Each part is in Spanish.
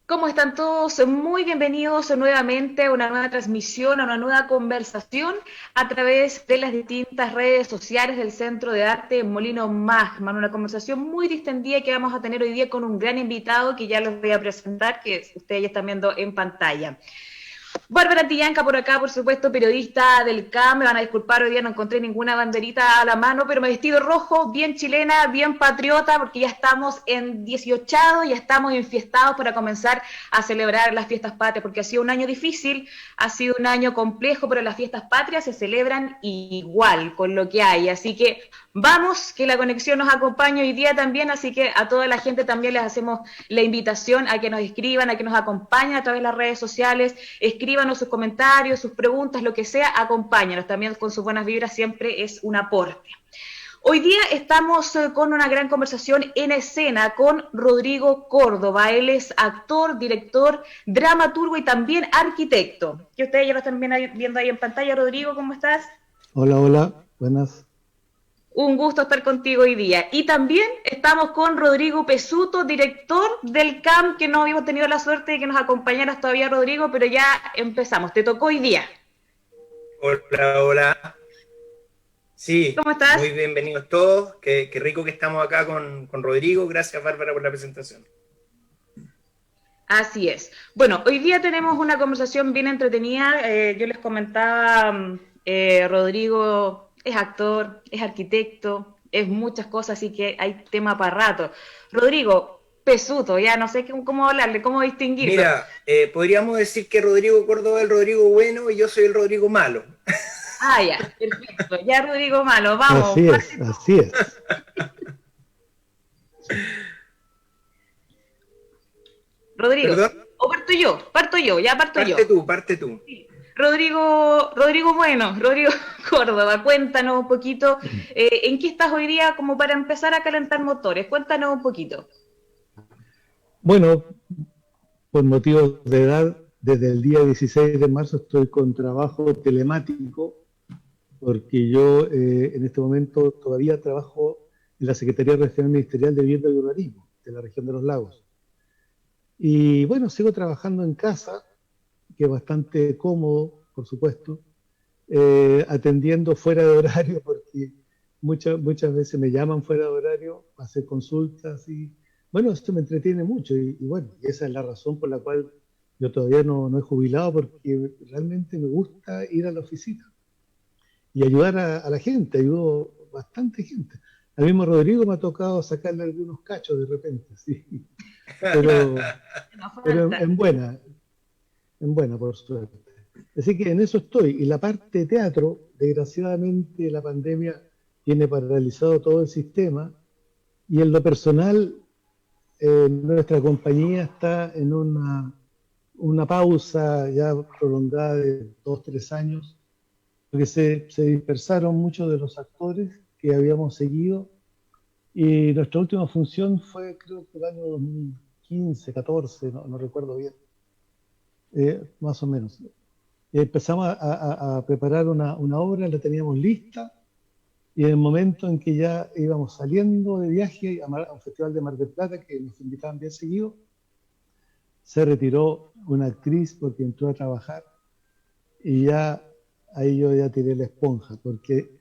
¿Cómo están todos? Muy bienvenidos nuevamente a una nueva transmisión, a una nueva conversación a través de las distintas redes sociales del Centro de Arte Molino Magman. Una conversación muy distendida que vamos a tener hoy día con un gran invitado que ya les voy a presentar, que ustedes ya están viendo en pantalla. Bárbara Tillanca por acá, por supuesto, periodista del CAM. Me van a disculpar, hoy día no encontré ninguna banderita a la mano, pero me he vestido rojo, bien chilena, bien patriota, porque ya estamos en 18, ya estamos enfiestados para comenzar a celebrar las fiestas patrias, porque ha sido un año difícil, ha sido un año complejo, pero las fiestas patrias se celebran igual con lo que hay. Así que vamos, que la conexión nos acompañe hoy día también, así que a toda la gente también les hacemos la invitación a que nos escriban, a que nos acompañen a través de las redes sociales, escríbanos sus comentarios, sus preguntas, lo que sea, acompáñanos también con sus buenas vibras, siempre es un aporte. Hoy día estamos con una gran conversación en escena con Rodrigo Córdoba. Él es actor, director, dramaturgo y también arquitecto. Que ustedes ya lo están viendo ahí en pantalla. Rodrigo, ¿cómo estás? Hola, hola, buenas. Un gusto estar contigo hoy día. Y también estamos con Rodrigo Pesuto, director del CAM, que no habíamos tenido la suerte de que nos acompañaras todavía, Rodrigo, pero ya empezamos. Te tocó hoy día. Hola, hola. Sí, ¿Cómo estás? muy bienvenidos todos. Qué rico que estamos acá con Rodrigo. Gracias, Bárbara, por la presentación. Así es. Bueno, hoy día tenemos una conversación bien entretenida. Yo les comentaba, Rodrigo es actor, es arquitecto, es muchas cosas, así que hay tema para rato. Rodrigo, Pesuto, ya no sé cómo hablarle, cómo distinguirlo. Mira, podríamos decir que Rodrigo Córdoba es el Rodrigo bueno y yo soy el Rodrigo malo. Ah, ya, perfecto. Ya, Rodrigo Malo, vamos, Así es, parte tú. así es. Rodrigo, ¿Perdón? o parto yo, ya parto yo. Parte tú, parte tú. Sí. Rodrigo Bueno, Rodrigo Córdoba, cuéntanos un poquito en qué estás hoy día como para empezar a calentar motores. Cuéntanos un poquito. Bueno, por motivos de edad, desde el día 16 de marzo estoy con trabajo telemático, porque yo en este momento todavía trabajo en la Secretaría Regional Ministerial de Vivienda y Urbanismo, de la región de los lagos. Y bueno, sigo trabajando en casa, que es bastante cómodo, por supuesto, atendiendo fuera de horario, porque muchas veces me llaman fuera de horario para hacer consultas y bueno, esto me entretiene mucho y bueno, y esa es la razón por la cual yo todavía no he jubilado, porque realmente me gusta ir a la oficina y ayudar a la gente, ayudo bastante gente. Al mismo Rodrigo me ha tocado sacarle algunos cachos de repente, sí, pero, No pero falta. en buena, por suerte. Así que en eso estoy. Y la parte de teatro, desgraciadamente la pandemia tiene paralizado todo el sistema. Y en lo personal, nuestra compañía está en una pausa ya prolongada de 2, 3 años, porque se dispersaron muchos de los actores que habíamos seguido. Y nuestra última función fue, creo que el año 2015, 14, no recuerdo bien, más o menos. Empezamos a preparar una obra, la teníamos lista, y en el momento en que ya íbamos saliendo de viaje a un festival de Mar del Plata, que nos invitaban bien seguido, se retiró una actriz porque entró a trabajar y ya ahí yo ya tiré la esponja, porque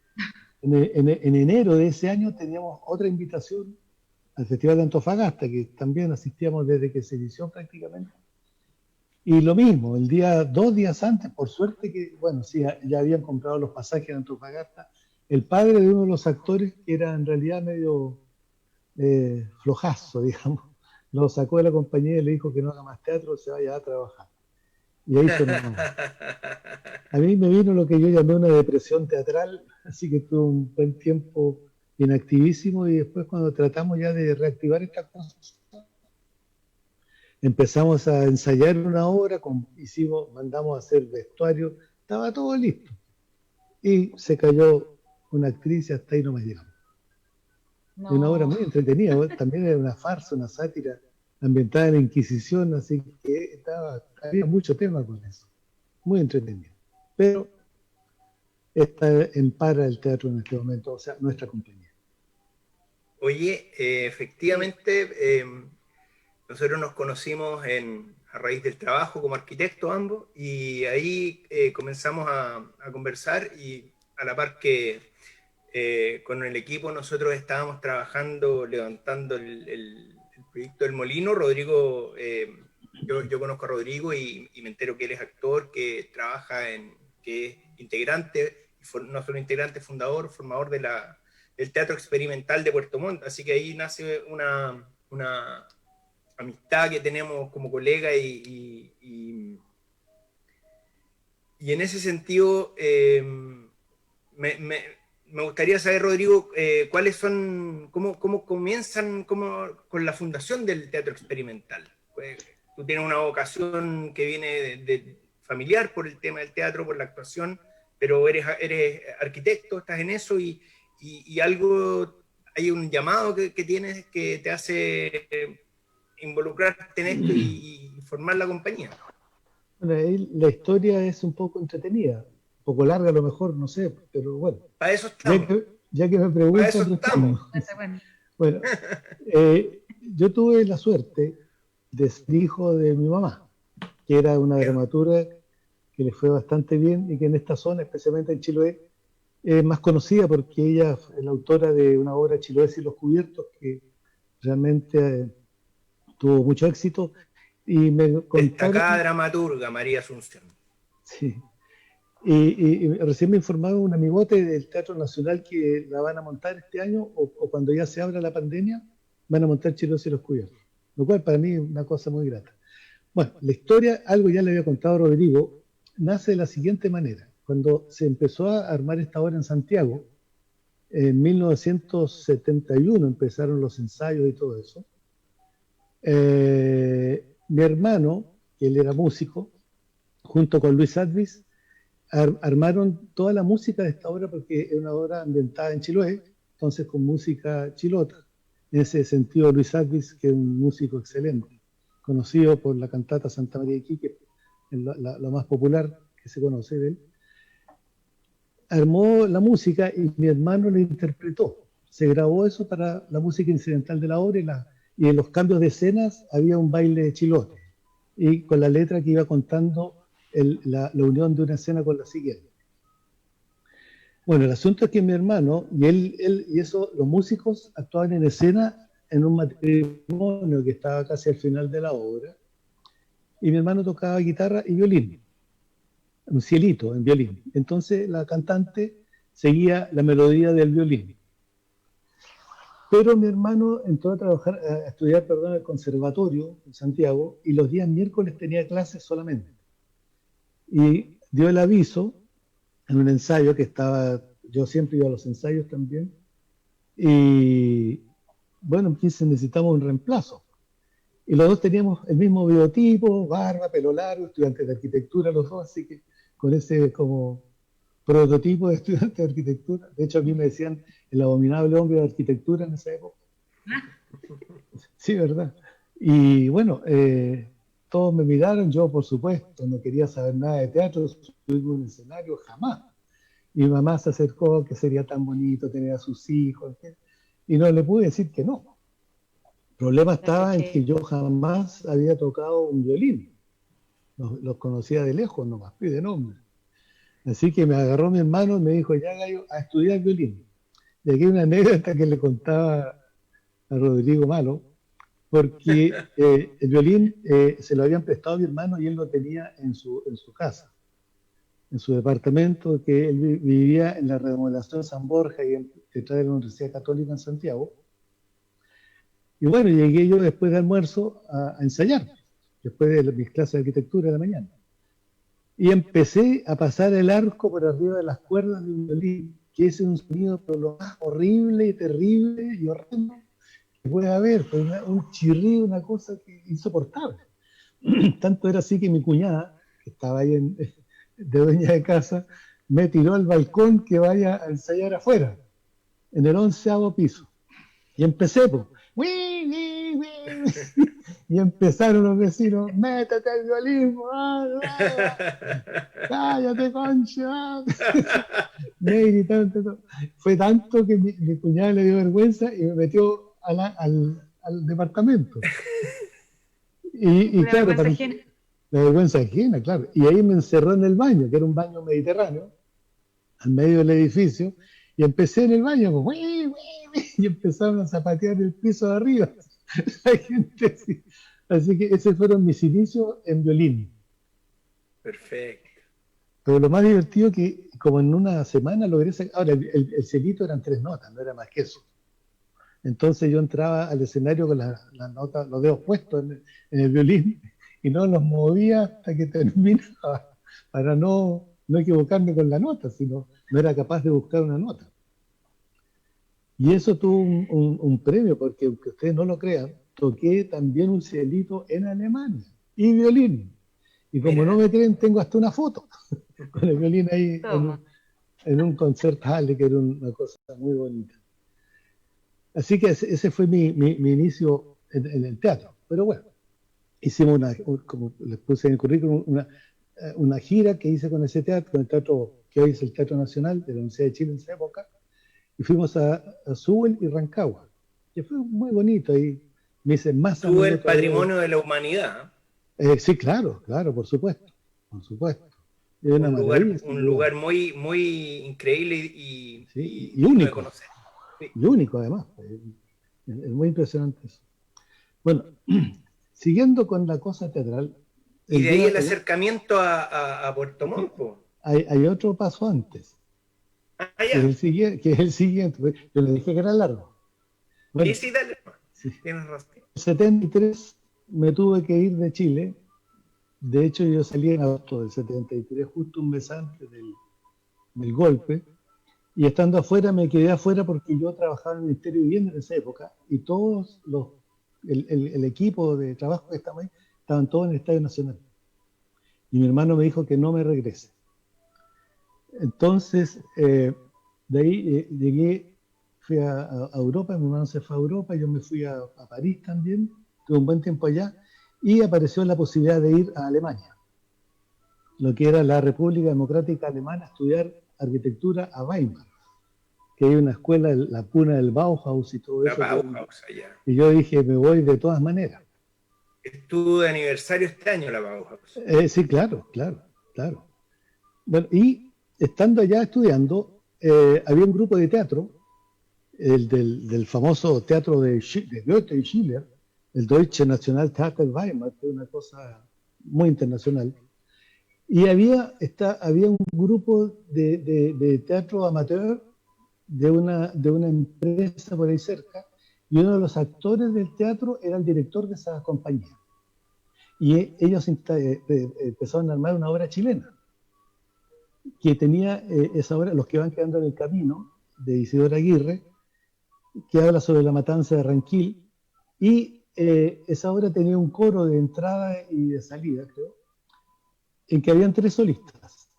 en enero de ese año teníamos otra invitación al Festival de Antofagasta, que también asistíamos desde que se inició prácticamente. Y lo mismo, 2 días antes, por suerte que, bueno, sí, ya habían comprado los pasajes de Antofagasta, el padre de uno de los actores, que era en realidad medio flojazo, digamos, lo sacó de la compañía y le dijo que no haga más teatro, se vaya a trabajar. Y ahí sonó. A mí me vino lo que yo llamé una depresión teatral, así que tuve un buen tiempo inactivísimo y después cuando tratamos ya de reactivar esta cosa, empezamos a ensayar una obra, mandamos a hacer vestuario, estaba todo listo. Y se cayó una actriz y hasta ahí no me llegamos. Es una obra No. muy entretenida, también era una farsa, una sátira ambientada en la Inquisición, así que había mucho tema con eso. Muy entretenido. Pero está en para el teatro en este momento, o sea, nuestra compañía. Oye, efectivamente, nosotros nos conocimos a raíz del trabajo como arquitectos ambos y ahí comenzamos a conversar y a la par que con el equipo nosotros estábamos trabajando, levantando el proyecto del Molino. Rodrigo, yo conozco a Rodrigo y me entero que él es actor, que trabaja que es integrante, no solo integrante, fundador, formador del Teatro Experimental de Puerto Montt, así que ahí nace una amistad que tenemos como colega y en ese sentido me gustaría saber, Rodrigo, cuáles son, cómo comienzan con la fundación del Teatro Experimental. Tú tienes una vocación que viene de familiar por el tema del teatro, por la actuación, pero eres arquitecto, estás en eso y algo, hay un llamado que tienes que te hace involucrarte en esto y formar la compañía. Bueno, ahí la historia es un poco entretenida, un poco larga a lo mejor, no sé, pero bueno. Para eso estamos. Ya que me preguntan, para eso estamos. Bueno, yo tuve la suerte de ser hijo de mi mamá, que era una dramaturga que le fue bastante bien y que en esta zona, especialmente en Chiloé, es más conocida porque ella es la autora de una obra, Chiloés y los Cubiertos, que realmente tuvo mucho éxito. Y me contaron, destacada dramaturga, María Asunción. Sí. Y recién me informaba un amigote del Teatro Nacional que la van a montar este año, o cuando ya se abra la pandemia, van a montar Chiloés y los Cubiertos. Lo cual para mí es una cosa muy grata. Bueno, la historia, algo ya le había contado a Rodrigo, nace de la siguiente manera. Cuando se empezó a armar esta obra en Santiago, en 1971 empezaron los ensayos y todo eso. Mi hermano, que él era músico, junto con Luis Advis, armaron toda la música de esta obra porque es una obra ambientada en Chiloé, entonces con música chilota. En ese sentido, Luis Advis, que es un músico excelente, conocido por la cantata Santa María de Iquique, lo más popular que se conoce de él, armó la música y mi hermano la interpretó. Se grabó eso para la música incidental de la obra y en los cambios de escenas había un baile chilote y con la letra que iba contando la unión de una escena con la siguiente. Bueno, el asunto es que mi hermano y eso, los músicos actuaban en escena en un matrimonio que estaba casi al final de la obra y mi hermano tocaba guitarra y violín, un cielito en violín. Entonces la cantante seguía la melodía del violín. Pero mi hermano entró a estudiar en el conservatorio en Santiago y los días miércoles tenía clases solamente. Y dio el aviso en un ensayo que estaba, yo siempre iba a los ensayos también, y bueno, entonces necesitamos un reemplazo. Y los dos teníamos el mismo biotipo, barba, pelo largo, estudiantes de arquitectura los dos, así que con ese como prototipo de estudiante de arquitectura. De hecho, a mí me decían el abominable hombre de arquitectura en esa época. Sí, ¿verdad? Y bueno, todos me miraron, yo por supuesto no quería saber nada de teatro, subirme a un escenario jamás. Y mi mamá se acercó, que sería tan bonito tener a sus hijos, y no le pude decir que no. El problema estaba en que yo jamás había tocado un violín. Los conocía de lejos nomás, y de nombre. Así que me agarró mi hermano y me dijo, ya gallo, a estudiar violín. Y aquí hay una anécdota que le contaba a Rodrigo Malo, porque el violín se lo habían prestado a mi hermano y él lo tenía en su casa, en su departamento, que él vivía en la remodelación San Borja y detrás de la Universidad Católica en Santiago. Y bueno, llegué yo después de almuerzo a ensayar, después de mis clases de arquitectura de la mañana. Y empecé a pasar el arco por arriba de las cuerdas de un violín, que es un sonido pero lo más horrible y terrible y horrendo que puede haber, pues un chirrido, una cosa insoportable. Tanto era así que mi cuñada, que estaba ahí de dueña de casa, me tiró al balcón que vaya a ensayar afuera, en el 11º piso. Y empecé, pues. Y empezaron los vecinos, métete al violín, cállate, concha. Me gritaron todo. Fue tanto que mi cuñada le dio vergüenza y me metió al departamento. Y Una claro, vergüenza ajena. la vergüenza ajena, claro. Y ahí me encerró en el baño, que era un baño mediterráneo, al medio del edificio, y empecé en el baño, como, y empezaron a zapatear el piso de arriba. La gente así. Así que esos fueron mis inicios en violín. Perfecto. Pero lo más divertido que, como en una semana logré sacar, ahora el celito eran 3 notas, no era más que eso. Entonces yo entraba al escenario con las notas, los dedos puestos en el violín y no los movía hasta que terminaba, para no equivocarme con la nota, sino no era capaz de buscar una nota. Y eso tuvo un premio, porque aunque ustedes no lo crean, toqué también un cielito en Alemania, y violín. Y como no Mira, me creen, tengo hasta una foto con el violín ahí Toma. en un concertale, que era una cosa muy bonita. Así que ese fue mi inicio en el teatro. Pero bueno, hicimos como les puse en el currículum, una gira que hice con ese teatro, con el teatro que hoy es el Teatro Nacional de la Universidad de Chile en esa época, y fuimos a Suel y Rancagua, que fue muy bonito, ahí me hice más tú amigo el todavía. patrimonio de la humanidad, Sí, claro, claro, por supuesto. Es una maravilla ese un lugar, lugar muy, muy increíble sí, y y digno de único, conocer. Sí. y único además. Es muy impresionante eso. Bueno, siguiendo con la cosa teatral, Y el de ahí día, el acercamiento a Puerto Montt, po. hay otro paso antes, Allá. que es el siguiente. Yo le dije que era largo. Sí, Bueno, sí, dale. sí, Tienes razón. en el 73 me tuve que ir de Chile. De hecho, yo salí en agosto del 73, justo un mes antes del golpe. Y estando afuera, me quedé afuera porque yo trabajaba en el Ministerio de Vivienda en esa época y todos el equipo de trabajo que estaba ahí estaban todos en el Estadio Nacional. Y mi hermano me dijo que no me regrese. Entonces, de ahí llegué, fui a Europa, mi hermano se fue a Europa, yo me fui a París también, tuve un buen tiempo allá, y apareció la posibilidad de ir a Alemania, lo que era la República Democrática Alemana, a estudiar arquitectura a Weimar, que hay una escuela, la puna del Bauhaus y todo La eso. Bauhaus allá. Y yo dije, me voy de todas maneras. Estuvo de aniversario este año la Bauhaus. Sí, claro, claro, claro. Bueno, y estando allá estudiando, había un grupo de teatro, el del famoso teatro de Goethe y Schiller, el Deutsche Nationaltheater Weimar, que es una cosa muy internacional. Y había un grupo de teatro amateur de una empresa por ahí cerca, y uno de los actores del teatro era el director de esa compañía. Y ellos empezaron a armar una obra chilena, que tenía esa obra, Los que van quedando en el camino, de Isidora Aguirre, que habla sobre la matanza de Ranquil, y esa obra tenía un coro de entrada y de salida, creo, en que habían 3 solistas.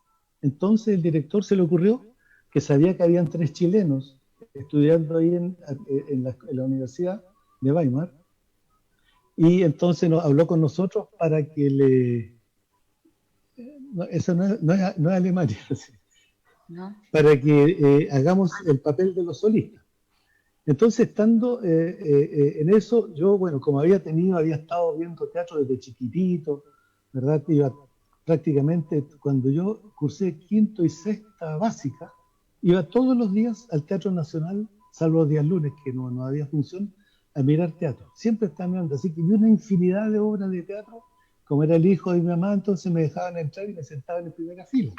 Entonces el director se le ocurrió que sabía que habían 3 chilenos estudiando ahí en la Universidad de Weimar, y entonces habló con nosotros para que no, eso no es Alemania, ¿No? para que hagamos el papel de los solistas. Entonces, estando en eso, yo, bueno, como había estado viendo teatro desde chiquitito, ¿verdad? Iba prácticamente, cuando yo cursé quinto y sexta básica, iba todos los días al Teatro Nacional, salvo los días lunes, que no había función, a mirar teatro. Siempre estaba mirando, así que vi una infinidad de obras de teatro. Como era el hijo de mi mamá, entonces me dejaban entrar y me sentaban en primera fila.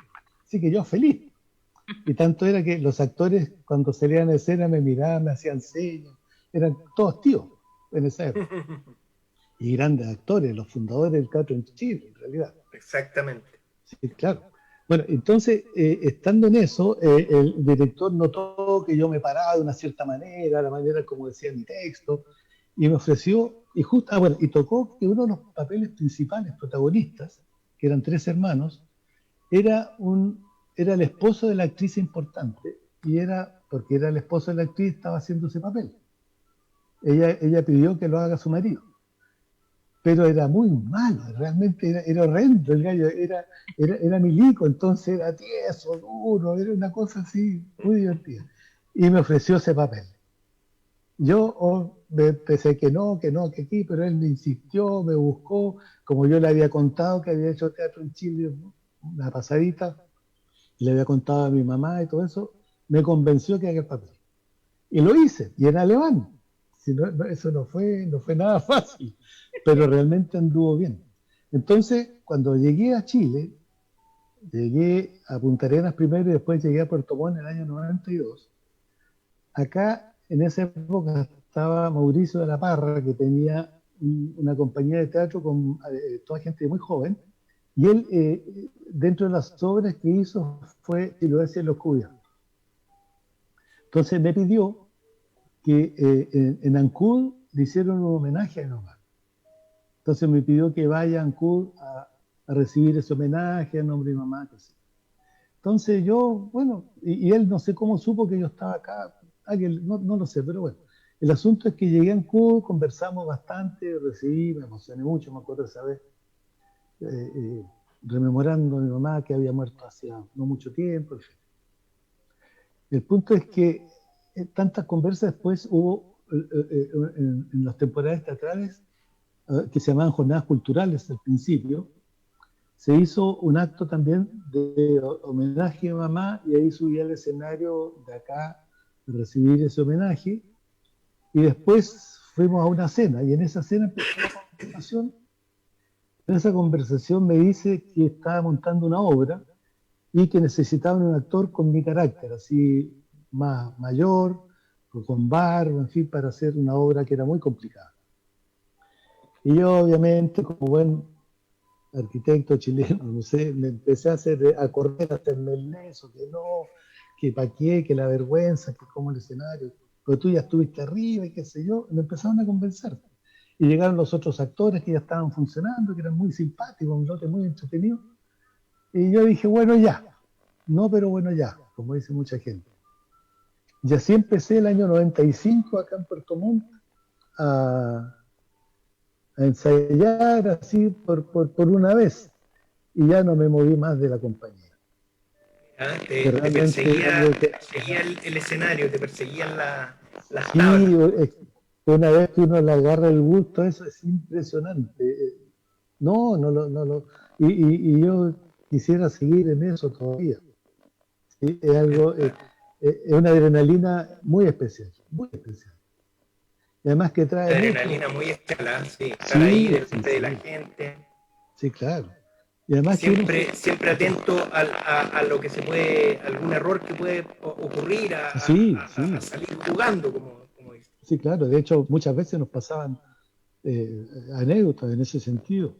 Así que yo feliz. Y tanto era que los actores, cuando salían a escena, me miraban, me hacían señas. Eran todos tíos en esa época. Y grandes actores, los fundadores del teatro en Chile, en realidad. Exactamente. Sí, claro. Bueno, entonces, estando en eso, el director notó que yo me paraba de una cierta manera, la manera como decía mi texto, y me ofreció, y tocó que uno de los papeles principales, protagonistas, que eran 3 hermanos, era el esposo de la actriz importante, porque era el esposo de la actriz, estaba haciendo ese papel. Ella pidió que lo haga su marido. pero era muy malo, realmente era horrendo el gallo, era milico, entonces era tieso, duro, era una cosa así muy divertida. Y me ofreció ese papel. Yo me pensé que aquí, pero él me insistió, me buscó, como yo le había contado que había hecho teatro en Chile, una pasadita, le había contado a mi mamá y todo eso, me convenció que haga el papel. Y lo hice, y en alemán. Si no, eso no fue nada fácil, pero realmente anduvo bien. Entonces, cuando llegué a Chile, llegué a Punta Arenas primero y después llegué a Puerto Montt en el año 92. Acá, en esa época, estaba Mauricio de la Parra, que tenía una compañía de teatro con toda gente muy joven, y él, dentro de las obras que hizo, fue Siloesia en los cubiertos. Entonces me pidió que en Ancud le hicieron un homenaje a mi mamá. Entonces me pidió que vaya a Ancud a recibir ese homenaje en nombre de mi mamá. Entonces yo, bueno, y él no sé cómo supo que yo estaba acá, no lo sé, pero bueno. El asunto es que llegué a Ancud, conversamos bastante, recibí, me emocioné mucho, me acuerdo esa vez, rememorando a mi mamá que había muerto hacía no mucho tiempo, en fin. El punto es que tantas conversas después hubo en las temporadas teatrales que se llamaban jornadas culturales al principio, se hizo un acto también de homenaje a mamá y ahí subí al escenario de acá a recibir ese homenaje y después fuimos a una cena y en esa cena empezó la conversación. En esa conversación me dice que estaba montando una obra y que necesitaban un actor con mi carácter, así más mayor, con barba, en fin, para hacer una obra que era muy complicada. Y yo, obviamente, como buen arquitecto chileno, no sé, me empecé a correr, a hacerme el leso, que no, que pa' qué, que la vergüenza, que como el escenario, pero tú ya estuviste arriba y qué sé yo, me empezaron a convencer. Y llegaron los otros actores que ya estaban funcionando, que eran muy simpáticos, un lote muy entretenido. Y yo dije, bueno, ya. No, pero bueno, ya, como dice mucha gente. Y así empecé el año 95 acá en Puerto Montt a, a ensayar así por una vez. Y ya no me moví más de la compañía. ¿Ah? Que Te realmente perseguía, algo te que... perseguía el escenario, te perseguían las tablas. Sí, una vez que uno le agarra el gusto, eso es impresionante. No, y yo quisiera seguir en eso todavía. ¿Sí? Es algo, es una adrenalina muy especial, muy especial. Y además que trae Una mucho. adrenalina muy escalada, sí, estar ahí Sí, sí, delante de la sí, gente. sí, claro. Y además que uno Siempre, siempre atento a lo que se puede, algún error que puede ocurrir, sí, a sí, salir jugando, como dice. sí, claro. De hecho, muchas veces nos pasaban anécdotas en ese sentido.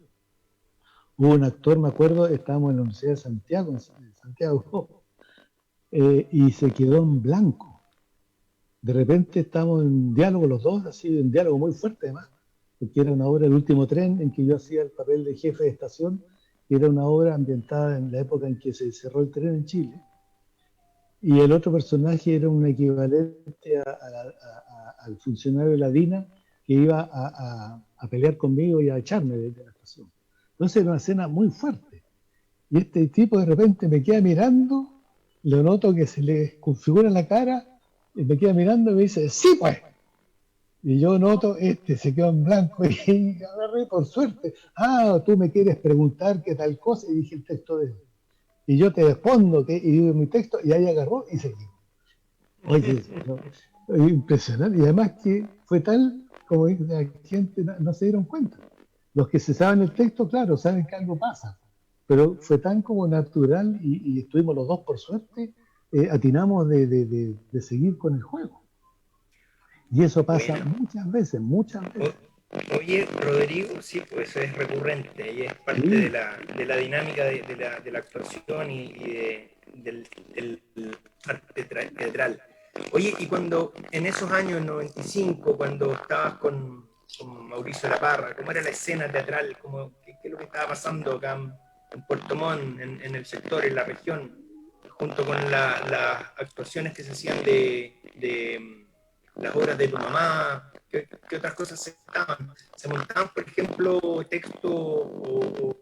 Hubo un actor, me acuerdo, estábamos en la Universidad de Santiago, en Santiago, y se quedó en blanco. De repente estábamos en diálogo los dos, así, en diálogo muy fuerte además, porque era una obra, El último tren, en que yo hacía el papel de jefe de estación, que era una obra ambientada en la época en que se cerró el tren en Chile. Y el otro personaje era un equivalente al funcionario de la DINA que iba a pelear conmigo y a echarme de la estación. Entonces era una escena muy fuerte. Y este tipo de repente me queda mirando, lo noto que se le configura la cara, y me queda mirando y me dice, sí pues. Y yo noto, se quedó en blanco y agarré por suerte. Ah, tú me quieres preguntar qué tal cosa, y dije el texto de él. Y yo te respondo, y digo mi texto, y ahí agarró y seguí. Oye, no, impresionante. Y además que fue tal como la gente no se dieron cuenta. Los que se saben el texto, claro, saben que algo pasa. Pero fue tan como natural y estuvimos los dos, por suerte, atinamos de seguir con el juego. Y eso pasa Bueno, muchas veces, muchas veces. oye, Rodrigo, sí, pues eso es recurrente y es parte Sí, de la dinámica de la actuación del arte teatral. Oye, y cuando en esos años 95, cuando estabas con Mauricio La Parra, ¿cómo era la escena teatral? ¿Qué es lo que estaba pasando acá en Puerto Montt, en el sector, en la región, junto con las actuaciones que se hacían las obras de tu mamá? ¿Qué otras cosas se montaban? ¿Se montaban, por ejemplo, texto o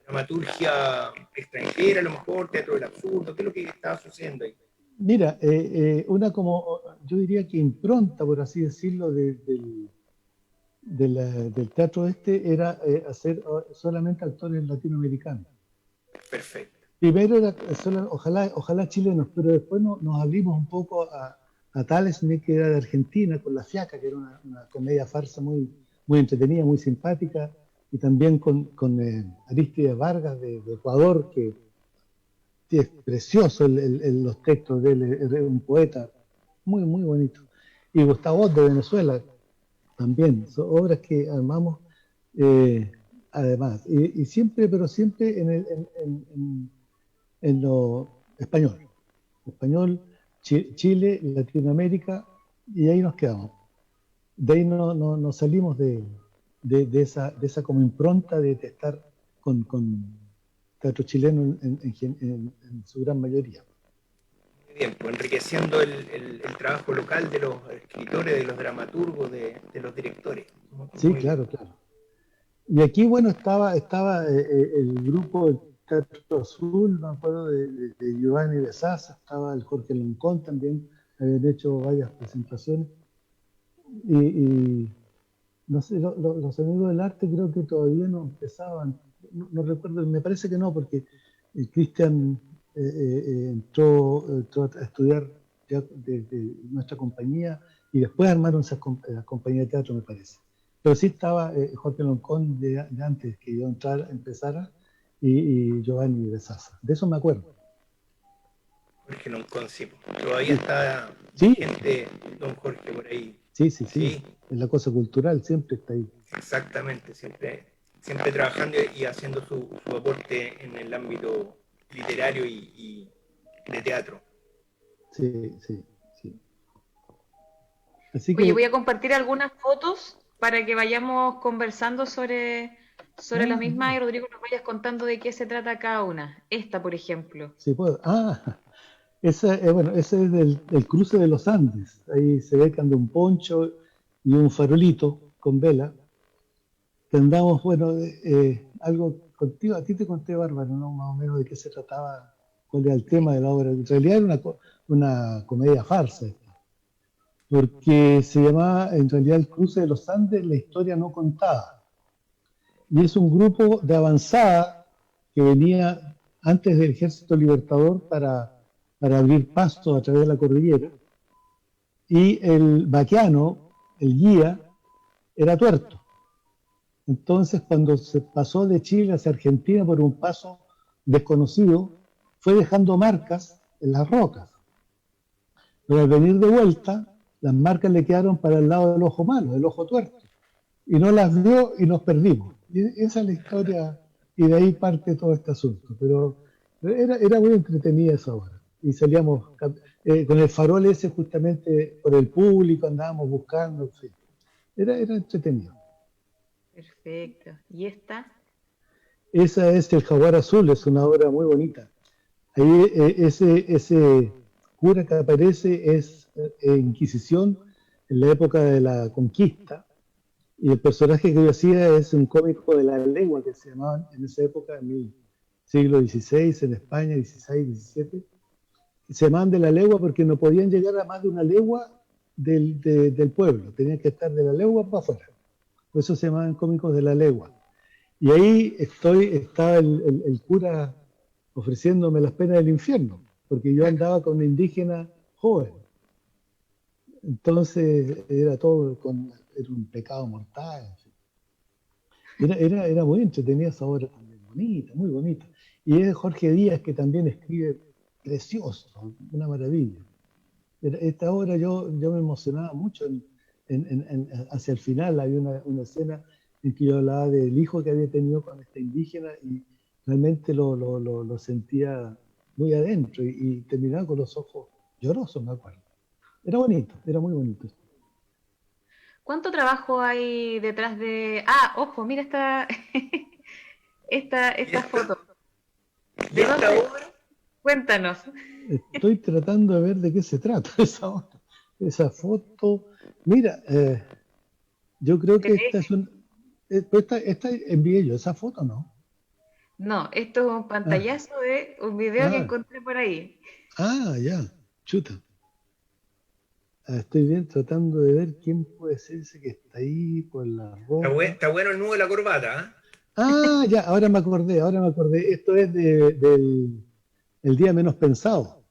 dramaturgia extranjera, a lo mejor, teatro del absurdo? ¿Qué es lo que estaba sucediendo ahí? Mira, una como, yo diría que impronta, por así decirlo, del teatro este era hacer solamente actores latinoamericanos. Perfecto. Primero era ojalá chilenos, pero después nos abrimos un poco a Thalesme, que era de Argentina, con La Fiaca, que era una comedia farsa muy entretenida, muy simpática, y también con Aristides Vargas de Ecuador, que es precioso los textos de él, es un poeta muy bonito. Y Gustavo Ott de Venezuela también, son obras que armamos además, y siempre, pero siempre en lo español, Chile, Latinoamérica, y ahí nos quedamos. De ahí no salimos de esa como impronta de estar con teatro chileno en su gran mayoría. Muy bien, pues enriqueciendo el trabajo local de los escritores, de los dramaturgos, de los directores. Sí, Muy bien. claro. Y aquí, bueno, estaba el grupo del Teatro Azul, me acuerdo de Giovanni de Sasa, estaba el Jorge Loncón también, habían hecho varias presentaciones. Y no sé, los amigos del arte creo que todavía no empezaban, no recuerdo, me parece que no, porque el Cristian entró a estudiar ya de nuestra compañía y después armaron la compañía de teatro, me parece. Pero sí estaba Jorge Loncón de antes que yo empezara y Giovanni de Sasa. De eso me acuerdo. Jorge Loncón, sí. Todavía Sí, está sí, vigente don Jorge por ahí. sí. Sí, Es la cosa cultural, siempre está ahí. exactamente. Siempre trabajando y haciendo su aporte en el ámbito literario y de teatro. Sí. Así Oye, que, voy a compartir algunas fotos para que vayamos conversando sobre la misma y mira, Rodrigo nos vayas contando de qué se trata cada una. Esta, por ejemplo. sí puedo. Bueno, ese es del cruce de los Andes. Ahí se ve que anda un poncho y un farolito con vela. Que andamos, bueno, algo contigo, a ti te conté, Bárbara, ¿no? Más o menos de qué se trataba, cuál era el tema de la obra. En realidad era una comedia farsa, porque se llamaba en realidad El cruce de los Andes, la historia no contada. Y es un grupo de avanzada que venía antes del Ejército Libertador para abrir paso a través de la cordillera. Y el vaquiano, el guía, era tuerto. Entonces, cuando se pasó de Chile hacia Argentina por un paso desconocido, fue dejando marcas en las rocas. Pero al venir de vuelta, las marcas le quedaron para el lado del ojo malo, del ojo tuerto. Y no las vio y nos perdimos. Y esa es la historia, y de ahí parte todo este asunto. Pero era muy entretenida esa obra. Y salíamos con el farol ese justamente por el público, andábamos buscando, en fin. Era entretenido. Perfecto. ¿Y esta? Esa es El Jaguar Azul, es una obra muy bonita. Ahí ese cura que aparece es Inquisición en la época de la conquista. Y el personaje que yo hacía es un cómico de la legua que se llamaban en esa época, en el siglo XVI, en España, XVI, XVII. Se llamaban de la legua porque no podían llegar a más de una legua del pueblo, tenían que estar de la legua para afuera. Por eso se llamaban cómicos de la legua. Y ahí estaba el cura ofreciéndome las penas del infierno, porque yo andaba con una indígena joven. Entonces era un pecado mortal. En fin. Era muy entretenida esa obra también, bonita, muy bonita. Y es Jorge Díaz que también escribe precioso, una maravilla. Esta obra yo me emocionaba mucho hacia el final, había una escena en que yo hablaba del hijo que había tenido con esta indígena y realmente lo sentía muy adentro y terminaba con los ojos llorosos, me acuerdo. Era bonito, era muy bonito. ¿Cuánto trabajo hay detrás de... Ah, ojo, mira ¿Y esta esta, foto. y ¿De esta dónde? obra? Cuéntanos. Estoy tratando de ver de qué se trata esa obra. esa foto, mira, yo creo que esta es un, pues esta envié yo, esa foto, ¿no? No, esto es un Ah, pantallazo de un video que ah, encontré por ahí. ya, chuta. Estoy bien tratando de ver quién puede ser ese que está ahí por la ropa. Está bueno el nudo de la corbata, ¿ah? Ya, ahora me acordé. Esto es del el día menos pensado.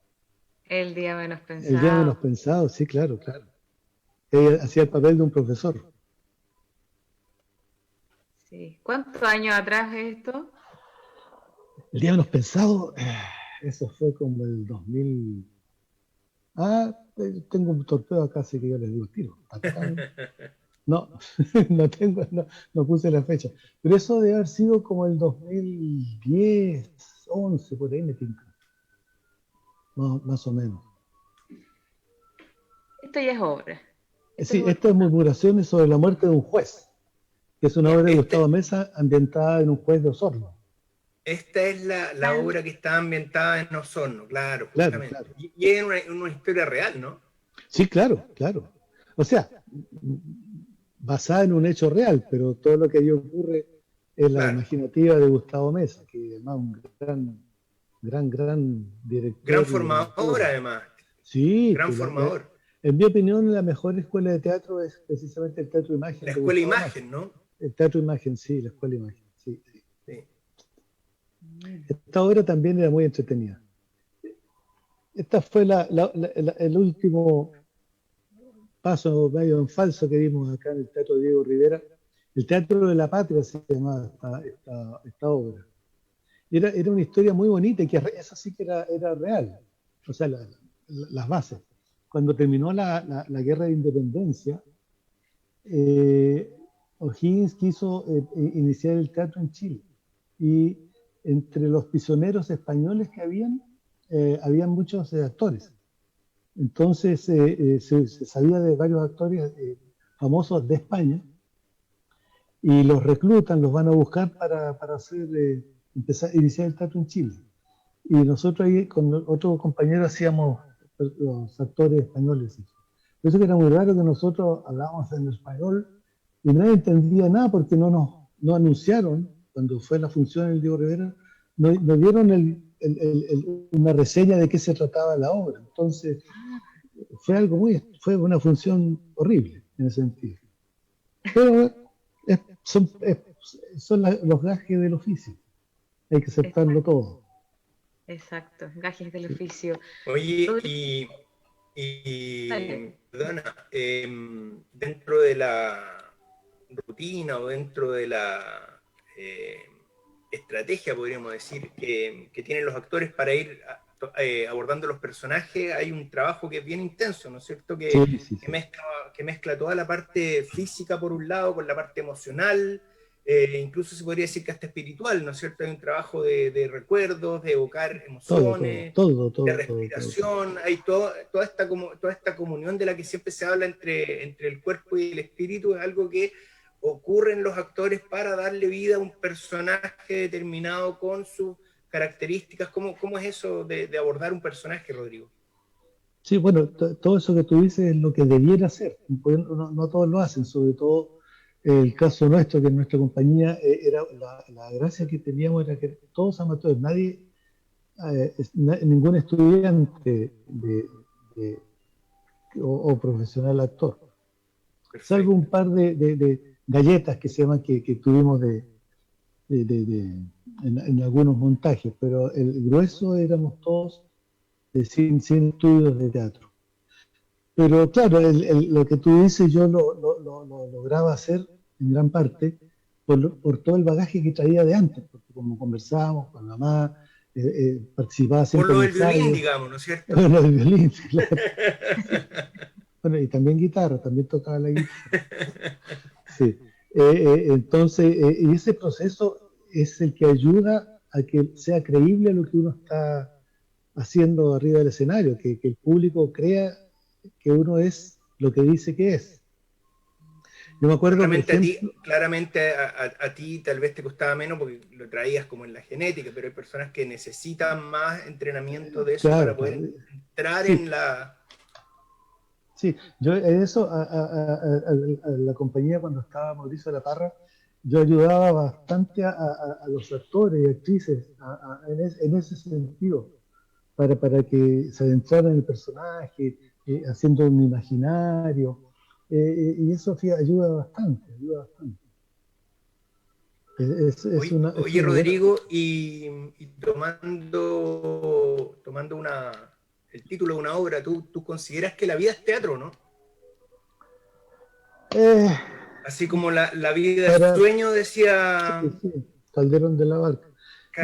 El día menos El día menos pensado. pensado, sí, claro, claro. Ella hacía el papel de un profesor. Sí. ¿Cuántos años atrás es esto? El día menos pensado, eso fue como el 2000. Tengo un torpeo acá, así que yo les digo tiro. No, no puse la fecha. Pero eso debe haber sido como el 2010, 11, por ahí me tinca, más o menos. Esto ya es obra. Esto es Sí, obra. esta es Murmuraciones sobre la muerte de un juez, que es una Ya, obra de Gustavo Mesa ambientada en un juez de Osorno. esta es la obra que está ambientada en Osorno, claro, Claro, justamente. claro. Y es una historia real, ¿no? Sí, claro, claro. O sea, basada en un hecho real, pero todo lo que ahí ocurre es la Claro. imaginativa de Gustavo Mesa, que además un gran Gran director y formador, dramaturgo. además. Sí, Gran que formador. en mi opinión la mejor escuela de teatro es precisamente el Teatro La Imagen de escuela Gustavo Masa. Imagen, ¿no? El Teatro Imagen, sí, la Escuela Imagen, sí, sí. Sí. Mm. Esta obra también era muy entretenida. Esta fue el último paso medio en falso que vimos acá en el Teatro Diego Rivera. El Teatro de la Patria se llamaba esta obra. Era una historia muy bonita y que esa sí que era real. O sea, las bases. Cuando terminó la guerra de independencia, eh, O'Higgins quiso iniciar el teatro en Chile. Y entre los prisioneros españoles que habían muchos actores. Entonces se sabía de varios actores famosos de España y los reclutan, los van a buscar para empezar a iniciar el teatro en Chile. Y nosotros ahí con otro compañero hacíamos los actores españoles. Por eso que era muy raro que nosotros hablábamos en español y nadie entendía nada porque no anunciaron, cuando fue la función en el Diego Rivera, no dieron una reseña de qué se trataba la obra. Entonces fue una función horrible en ese sentido. Pero son los gajes del oficio, hay que aceptarlo Exacto, todo. exacto. Gajes del Sí. oficio. Oye, Rodrigo, perdona, dentro de la rutina o dentro de la eh, estrategia, podríamos decir, que tienen los actores para ir abordando los personajes, hay un trabajo que es bien intenso, ¿no es cierto? Sí, sí, Que sí. mezcla, que mezcla toda la parte física por un lado con la parte emocional, incluso se podría decir que hasta espiritual, ¿no es cierto? Hay un trabajo de recuerdos, de evocar Todo, todo, emociones, todo, de todo, todo, todo, todo. respiración, hay toda esta comunión de la que siempre se habla entre el cuerpo y el espíritu, es algo que ocurre en los actores para darle vida a un personaje determinado con sus características. ¿Cómo es eso de abordar un personaje, Rodrigo? Sí, bueno, todo eso que tú dices es lo que debiera ser. Pues no todos lo hacen, sobre todo el caso nuestro, que en nuestra compañía era la gracia que teníamos era que todos amateurs, ningún estudiante de- o profesional actor, salvo un Perfecto. par de galletas que se llaman que tuvimos en algunos montajes, pero el grueso éramos todos sin estudios de teatro. Pero claro, lo que tú dices yo lo lograba hacer en gran parte por todo el bagaje que traía de antes, porque como conversábamos con mamá, participaba Por siempre lo en del violín, ensayos, digamos, ¿no es cierto? bueno, el violín, claro. Bueno, y también guitarra, también tocaba la guitarra. Sí. Entonces, y ese proceso es el que ayuda a que sea creíble lo que uno está haciendo arriba del escenario, que el público crea que uno es lo que dice que es. Yo me acuerdo, por ejemplo, Claramente a ti tal vez te costaba menos porque lo traías como en la genética, pero hay personas que necesitan más entrenamiento de eso para claro, poder claro, entrar sí, en la... Sí, yo en eso, a la compañía cuando estaba Mauricio La Parra, yo ayudaba bastante a los actores y actrices en ese sentido, para que se adentraran en el personaje, haciendo un imaginario, y eso ayuda bastante, ayuda bastante. Oye, Es oye, una buena... Rodrigo, y tomando el título de una obra, tú consideras que la vida es teatro, ¿no? Eh, Así como la vida es para, sueño, sí, decía sí, Calderón de la Barca.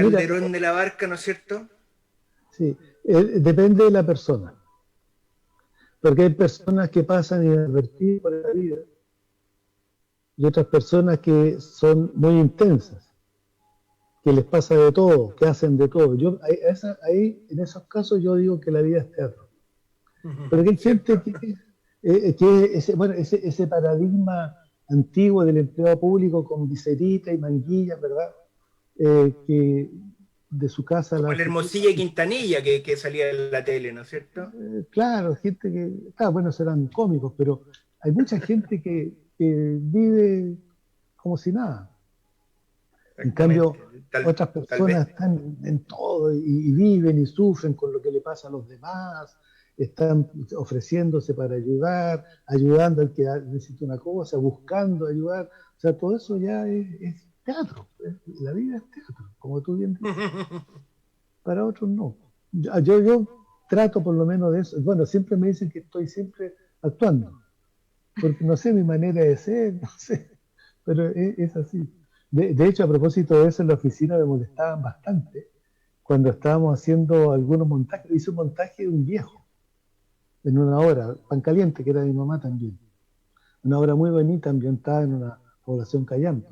Mira, Calderón de la Barca, ¿no es cierto? sí, depende de la persona. Porque hay personas que pasan inadvertidas por la vida y otras personas que son muy intensas, que les pasa de todo, que hacen de todo. Ahí, en esos casos, yo digo que la vida es teatro. Pero que hay gente ¿Cierto? que bueno, ese paradigma antiguo del empleado público con viserita y manguillas, ¿verdad? Que de su casa a Como la el oficina. Hermosilla y Quintanilla que salía en la tele, ¿no es cierto? Claro, gente que, claro, bueno, serán cómicos, pero hay mucha gente que vive como si nada. En cambio, Exactamente. otras Tal vez. personas están en todo y viven y sufren con lo que le pasa a los demás, están ofreciéndose para ayudar, ayudando al que necesita una cosa, buscando ayudar. O sea, todo eso ya es teatro. La vida es teatro, como tú bien dices. Para otros no. Yo trato por lo menos de eso. Bueno, siempre me dicen que estoy siempre actuando, porque no sé mi manera de ser, no sé, pero es así. De hecho, a propósito de eso, en la oficina me molestaban bastante cuando estábamos haciendo algunos montajes. Hice un montaje de un viejo en una obra, Pan Caliente, que era de mi mamá también. Una obra muy bonita, ambientada en una población callampa.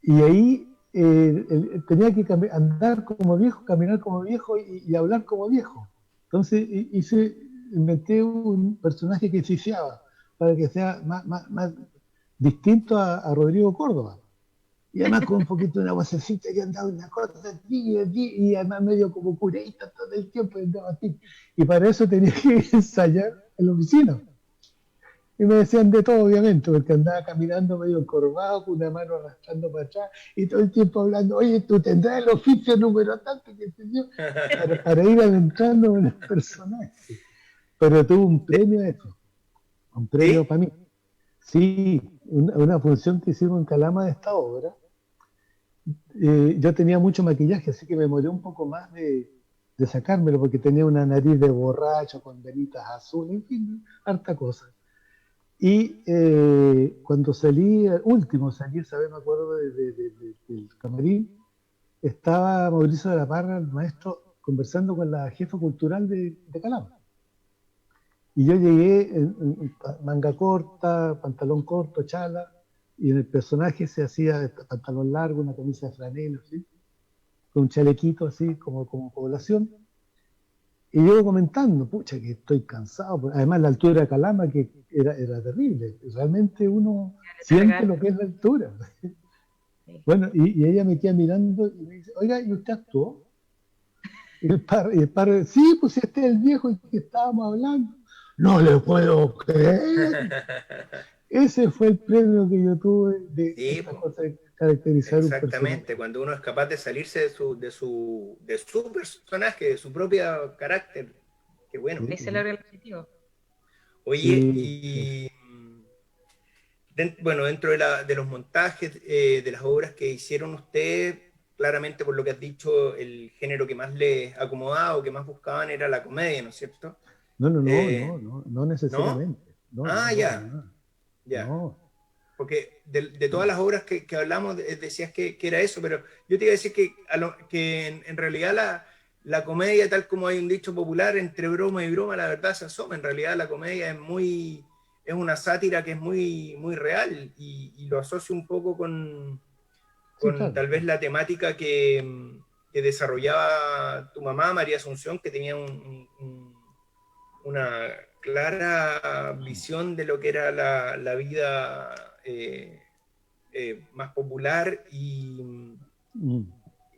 Y ahí tenía que andar como viejo, caminar como viejo y hablar como viejo. Entonces inventé un personaje que chifeaba para que sea más distinto a Rodrigo Córdoba. Y además con un poquito de una vocecita que andaba una cosa así, y además medio como cureíta todo el tiempo y andaba así. Y para eso tenía que ensayar en la oficina. Y me decían de todo, obviamente, porque andaba caminando medio encorvado, con una mano arrastrando para atrás, y todo el tiempo hablando, oye, tú tendrás el oficio número tanto, que sé yo, para ir adentrando en el personaje. Pero tuvo un premio de eso, un premio ¿Sí? para mí. Sí, una función que hicimos en Calama de esta obra, yo tenía mucho maquillaje, así que me demoré un poco más de sacármelo, porque tenía una nariz de borracho, con venitas azules, en fin, harta cosa. Y cuando salí, último salí, esa vez me acuerdo del camarín, estaba Mauricio de la Parra, el maestro, conversando con la jefa cultural de Calama. Y yo llegué en manga corta, pantalón corto, chala, y en el personaje se hacía pantalón largo, una camisa de franela, ¿sí? Con un chalequito así, como población. Y llego comentando, pucha, que estoy cansado. Además, la altura de Calama, que era terrible. Realmente uno siente Largar. lo que es la altura. Sí. Bueno, y ella me queda mirando y me dice, oiga, ¿y usted actuó? Y el par, sí, pues este es el viejo el que estábamos hablando. No le puedo creer. Ese fue el premio que yo tuve de Sí, esta po, cosa de caracterizar un personaje. exactamente. Cuando uno es capaz de salirse de su personaje, de su propio carácter. Qué bueno. Sí, Ese es el objetivo. Oye, sí, sí. y bueno, dentro de los montajes, de las obras que hicieron ustedes, claramente por lo que has dicho, el género que más les acomodaba o que más buscaban era la comedia, ¿no es cierto? No, no, no, no, Eh, no, no ¿No? necesariamente. No, no, Ah, no, para ya, nada. ya. No, Porque de todas no. las obras que hablamos, decías que era eso, pero yo te iba a decir que en realidad la comedia, tal como hay un dicho popular, entre broma y broma, la verdad se asoma. En realidad la comedia es una sátira que es muy, muy real y lo asocio un poco Sí, con claro, tal vez claro. la temática que desarrollaba tu mamá, María Asunción, que tenía una clara visión de lo que era la vida más popular Mm.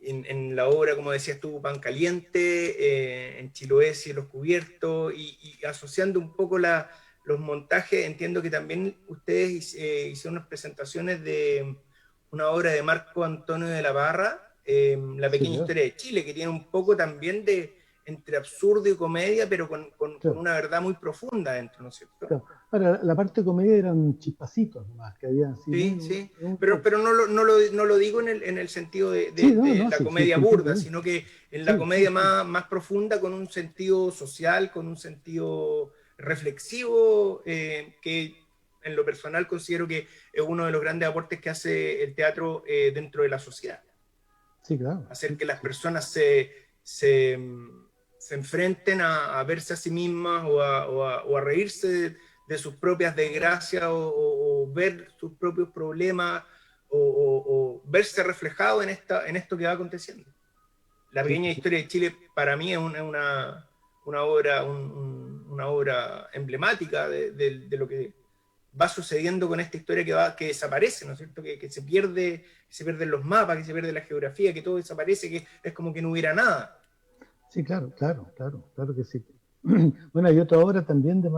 en la obra, como decías tú, Pan Caliente, en Chiloé, Cielos Cubiertos, y asociando un poco los montajes, entiendo que también ustedes hicieron unas presentaciones de una obra de Marco Antonio de la Barra, La Sí, pequeña claro, historia de Chile, que tiene un poco también de entre absurdo y comedia, pero con claro, una verdad muy profunda dentro, ¿no es cierto? claro. Ahora, la parte de comedia eran chispacitos nomás, que había así Sí, muy, sí, muy poco. pero no lo digo en el sentido de, Sí, de- no, de no, la sí, sí, comedia te entiendo burda, bien. sino que en la Sí, sí, comedia sí, más profunda, con un sentido social, con un sentido reflexivo, que en lo personal considero que es uno de los grandes aportes que hace el teatro dentro de la sociedad. sí, claro, Hacer sí, que las sí, personas se enfrenten a verse a sí mismas o a reírse de sus propias desgracias o ver sus propios problemas o verse reflejado en esto que va aconteciendo. La sí, pequeña pues sí, historia de Chile para mí es una obra, una obra emblemática de lo que va sucediendo con esta historia que desaparece, ¿no es cierto? Que se pierden los mapas, que se pierde la geografía, que todo desaparece, que es como que no hubiera nada. sí, claro, claro, claro, claro que sí. Bueno, hay otra obra también de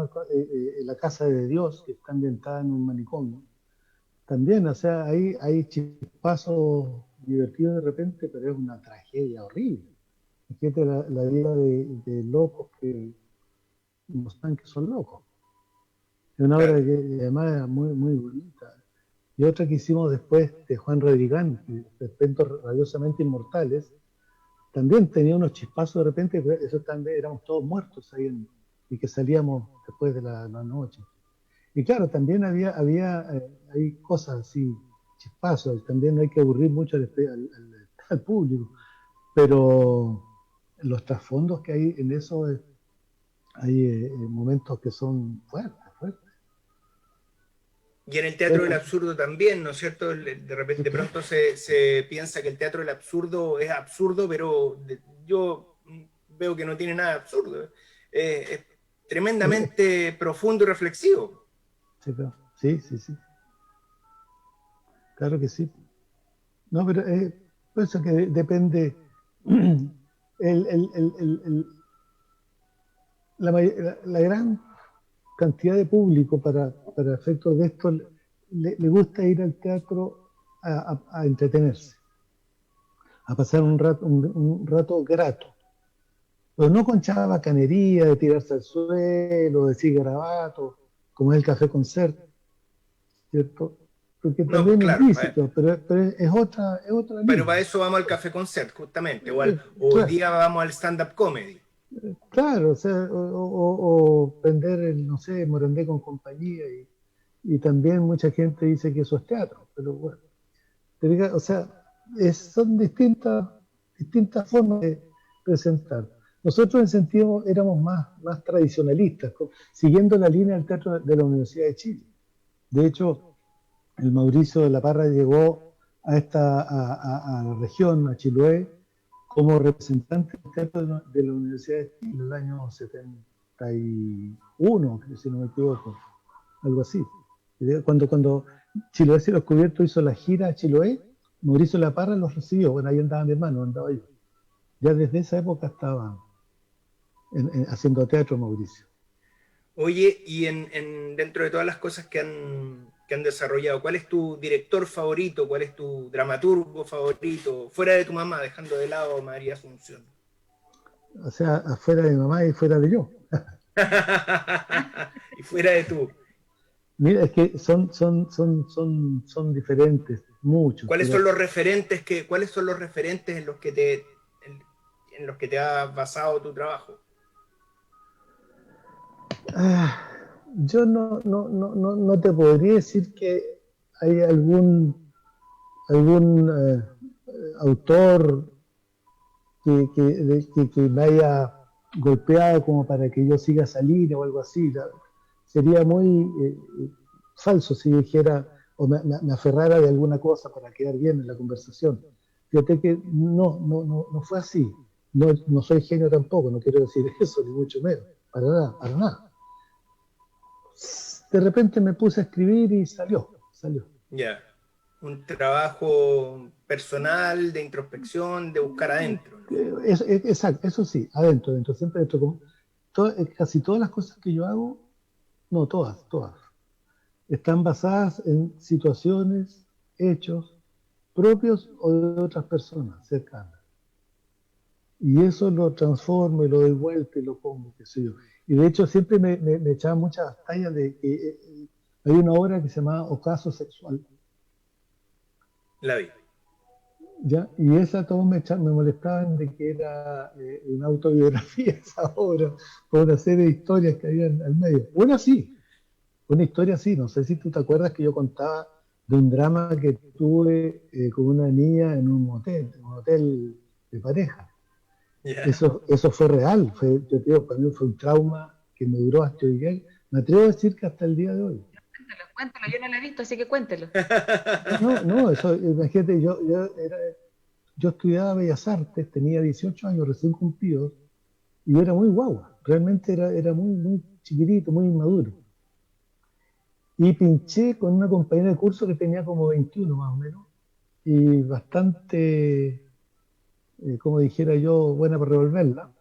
La Casa de Dios, que está ambientada en un manicomio. También, o sea, hay chispazos divertidos de repente, pero es una tragedia horrible. Fíjate la vida de locos que no saben que son locos. Es una obra Claro. que además era muy, muy bonita. Y otra que hicimos después de Juan Rodrigán, Despentos Rabiosamente Inmortales, también tenía unos chispazos de repente, pero eso también éramos todos muertos ahí y que salíamos después de la noche. Y claro, también hay cosas así, chispazos, también no hay que aburrir mucho al público, pero los trasfondos que hay en eso, hay momentos que son fuertes, fuertes. Y en el teatro del Bueno, absurdo también, ¿no es cierto? sí, De claro. pronto se piensa que el teatro del absurdo es absurdo, pero yo veo que no tiene nada de absurdo. Es Eh, tremendamente profundo y reflexivo. sí, claro. Sí, sí, sí, claro que sí. No, pero por eso que depende. El, el, el, el, el- la gran cantidad de público para efectos de esto le gusta ir al teatro a entretenerse, a pasar un rato grato, pero no con chabacanería de tirarse al suelo, de decir garabatos, como es el café concert, ¿cierto? Porque No, pues también es claro, lícito, pero es otra pero para línea. eso vamos al café concert, justamente, o hoy Claro, día vamos al stand-up comedy. claro, o sea, o vender no sé, Morandé con compañía y también mucha gente dice que eso es teatro, pero bueno, o sea, son distintas formas de presentar. Nosotros en sentido éramos más tradicionalistas, siguiendo la línea del teatro de la Universidad de Chile. De hecho, el Mauricio de la Parra llegó a la región, a Chiloé, como representante del teatro de la Universidad de Chile en el año 71, si no me equivoco, algo así. Cuando Chiloé se los cubierto hizo la gira a Chiloé, Mauricio La Parra los recibió. Bueno, ahí andaba mi hermano, andaba yo. Ya desde esa época estaba haciendo teatro Mauricio. Oye, y dentro de todas las cosas que han desarrollado, ¿cuál es tu director favorito? ¿Cuál es tu dramaturgo favorito? Fuera de tu mamá, dejando de lado a María Asunción. O sea, afuera de mi mamá y fuera de yo. Y fuera de tú. Mira, es que son diferentes, muchos, pero ¿Cuáles son los referentes en los que te ha basado tu trabajo? ah, yo no te podría decir que hay algún autor que me haya golpeado como para que yo siga esa línea o algo así. Sería muy falso si yo dijera o me aferrara de alguna cosa para quedar bien en la conversación. Fíjate que no fue así. No soy genio tampoco, no quiero decir eso, ni mucho menos. Para nada, para nada. De repente me puse a escribir y salió. Ya. un trabajo personal, de introspección, de buscar adentro, ¿no? Exacto, eso sí, adentro, siempre dentro. Casi todas las cosas que yo hago, no todas, están basadas en situaciones, hechos propios o de otras personas cercanas. Y eso lo transformo y lo doy vuelta y lo pongo, qué sé yo. Y de hecho siempre me echaban muchas tallas de que hay una obra que se llama Ocaso Sexual, La vi. ¿ya? Y esa todos me molestaban de que era una autobiografía esa obra, por una serie de historias que había al medio. Una historia así, no sé si tú te acuerdas que yo contaba de un drama que tuve con una niña en un hotel de pareja. Ya. Eso fue real, yo te digo, para mí fue un trauma que me duró hasta hoy día. Me atrevo a decir que hasta el día de hoy. Cuéntelo, yo no lo he visto, así que cuéntelo. No, eso, imagínate, yo estudiaba Bellas Artes, tenía 18 años recién cumplidos, y yo era muy guagua, realmente era muy chiquitito, muy inmaduro. Y pinché con una compañera de curso que tenía como 21 más o menos, y bastante, como dijera yo, buena para revolverla.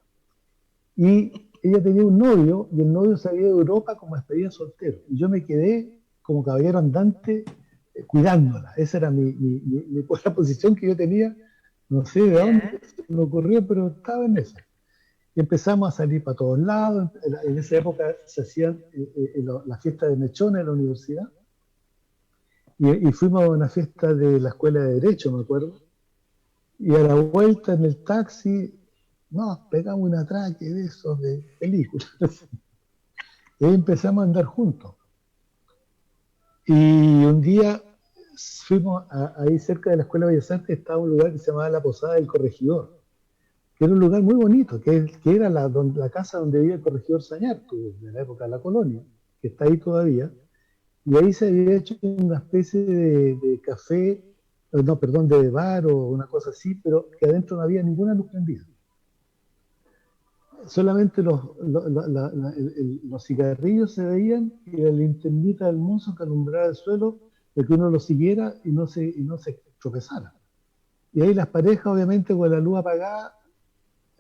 Y ella tenía un novio, y el novio se había ido a Europa como despedida soltero. Y yo me quedé como caballero andante cuidándola. Esa era la posición que yo tenía. No sé de dónde Ya. se me ocurrió, pero estaba en eso. Y empezamos a salir para todos lados. En esa época se hacían la fiesta de mechones en la universidad. Y fuimos a una fiesta de la escuela de Derecho, me acuerdo. Y a la vuelta en el taxi, nos pegamos un atraque de esos de películas. Y ahí empezamos a andar juntos. Y un día fuimos ahí cerca de la Escuela de Bellas Artes, estaba un lugar que se llamaba la Posada del Corregidor, que era un lugar muy bonito, que era la casa donde vivía el corregidor Sañartu, de la época de la colonia, que está ahí todavía. Y ahí se había hecho una especie de café, no, perdón, de bar o una cosa así, pero que adentro no había ninguna luz prendida. Solamente los cigarrillos se veían y la linternita del mozo que alumbraba el suelo de que uno lo siguiera y no se tropezara. Y ahí las parejas, obviamente, con la luz apagada,